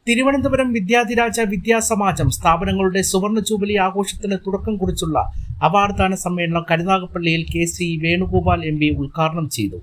തിരുവനന്തപുരം വിദ്യാധിരാജ വിദ്യാസമാജം സ്ഥാപനങ്ങളുടെ സുവർണ ജൂബിലി ആഘോഷത്തിന് തുടക്കം കുറിച്ചുള്ള അവാർഡ് ദാന സമ്മേളനം കരുനാഗപ്പള്ളിയിൽ കെ.സി. വേണുഗോപാൽ എം.പി. ഉദ്ഘാടനം ചെയ്തു.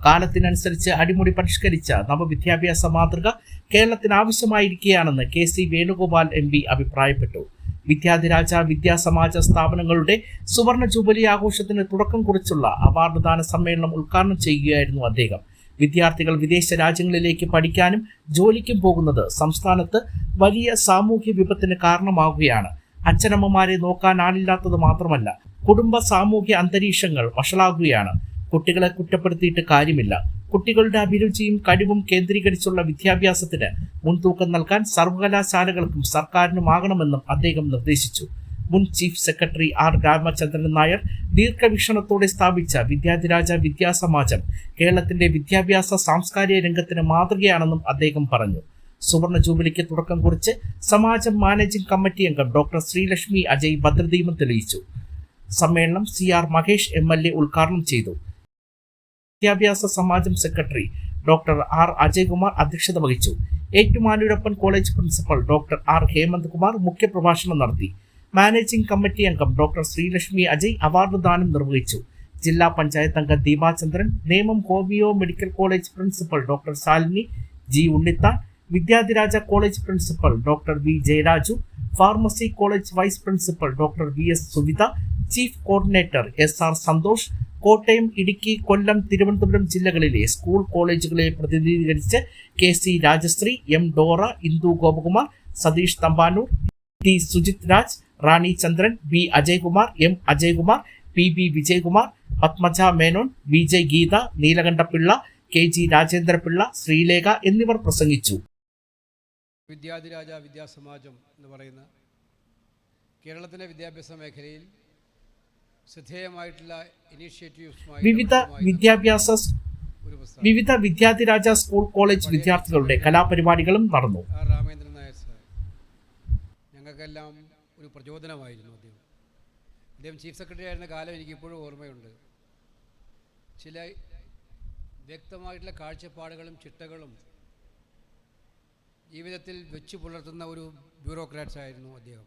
കാലത്തിനനുസരിച്ച് അടിമുടി പരിഷ്കരിച്ച നവവിദ്യാഭ്യാസ മാതൃക കേരളത്തിന് ആവശ്യമായിരിക്കുകയാണെന്ന് കെ.സി. വേണുഗോപാൽ എം.പി. അഭിപ്രായപ്പെട്ടു. വിദ്യാധിരാജ വിദ്യാസമാജ സ്ഥാപനങ്ങളുടെ സുവർണ ജൂബിലി ആഘോഷത്തിന് തുടക്കം കുറിച്ചുള്ള അവാർഡ് ദാന സമ്മേളനം ഉദ്ഘാടനം ചെയ്യുകയായിരുന്നു അദ്ദേഹം. വിദ്യാർത്ഥികൾ വിദേശ രാജ്യങ്ങളിലേക്ക് പഠിക്കാനും ജോലിക്കും പോകുന്നത് സംസ്ഥാനത്ത് വലിയ സാമൂഹ്യ വിപത്തിന് കാരണമാവുകയാണ്. അച്ഛനമ്മമാരെ നോക്കാൻ ആളില്ലാത്തത് മാത്രമല്ല, കുടുംബ സാമൂഹ്യ അന്തരീക്ഷങ്ങൾ വഷളാകുകയാണ്. കുട്ടികളെ കുറ്റപ്പെടുത്തിയിട്ട് കാര്യമില്ല. കുട്ടികളുടെ അഭിരുചിയും കഴിവും കേന്ദ്രീകരിച്ചുള്ള വിദ്യാഭ്യാസത്തിന് മുൻതൂക്കം നൽകാൻ സർവകലാശാലകൾക്കും സർക്കാരിനുമാകണമെന്നും അദ്ദേഹം നിർദ്ദേശിച്ചു. മുൻ chief secretary R Ramachandran Nair ദീർഘവീക്ഷണത്തോടെ സ്ഥാപിച്ച വിദ്യാധിരാജ വിദ്യാസമാജം കേരളത്തിന്റെ വിദ്യാഭ്യാസ സാംസ്കാരിക രംഗത്തിന് മാതൃകയാണെന്നും അദ്ദേഹം പറഞ്ഞു. സുവർണ ജൂബിലിക്ക് തുടക്കം കുറിച്ച് സമാജം മാനേജിംഗ് കമ്മിറ്റി അംഗം ഡോക്ടർ ശ്രീലക്ഷ്മി അജയ് ഭദ്രദീപം തെളിയിച്ചു. സമ്മേളനം CR മഹേഷ് MLA ഉദ്ഘാടനം ചെയ്തു. വിദ്യാഭ്യാസ സമാജം സെക്രട്ടറി ഡോക്ടർ R അജയ്കുമാർ അധ്യക്ഷത വഹിച്ചു. Ettumanoorappan college principal doctor R Hemanth Kumar മുഖ്യപ്രഭാഷണം നടത്തി. മാനേജിംഗ് കമ്മിറ്റി അംഗം ഡോക്ടർ ശ്രീലക്ഷ്മി അജയ് അവാർഡ് ദാനം നിർവഹിച്ചു. ജില്ലാ പഞ്ചായത്ത് അംഗം Deepachandran, Nemom homeo medical college principal doctor Shalini G Unnithan, Vidyadhiraja college principal doctor V Jayaraju, pharmacy college vice principal doctor VS Suvitha, chief coordinator SR Santhosh, Kottayam, Idukki, Kollam, Thiruvananthapuram ജില്ലകളിലെ സ്കൂൾ കോളേജുകളെ പ്രതിനിധീകരിച്ച് KC Rajasree, M Dora, Indu Gopakumar, Satheesh Thampanoor, T Sujith Raj, Rani Chandran, B Ajaykumar, M Ajaykumar, PB Vijayakumar, Padmaja Menon, VJ Geetha, Neelakantapillai, KG Rajendrapillai, Sreelekha എന്നിവർ പ്രസംഗിച്ചു. വിദ്യാധിരാജ വിദ്യാസമാജം എന്ന് പറയുന്ന കേരളത്തിൻ്റെ വിദ്യാഭ്യാസ മേഖലയിൽ ശ്രദ്ധേയമായിട്ടുള്ള ഇനീഷ്യേറ്റീവ്സുമായി വിവിധ വിദ്യാധിരാജ സ്കൂൾ കോളേജ് വിദ്യാർത്ഥികളുടെ കലാപരിപാടികളും നടന്നു. രാമേന്ദ്രൻ നായർ സാർ ഞങ്ങൾക്കെല്ലാം ഒരു പ്രചോദനമായിരുന്നു. അദ്ദേഹം ചീഫ് സെക്രട്ടറി ആയിരുന്ന കാലം എനിക്കിപ്പോഴും ഓർമ്മയുണ്ട്. ചില വ്യക്തമായിട്ടുള്ള കാഴ്ചപ്പാടുകളും ചിട്ടകളും ജീവിതത്തിൽ വെച്ചു പുലർത്തുന്ന ഒരു ബ്യൂറോക്രാറ്റ്സ് ആയിരുന്നു അദ്ദേഹം.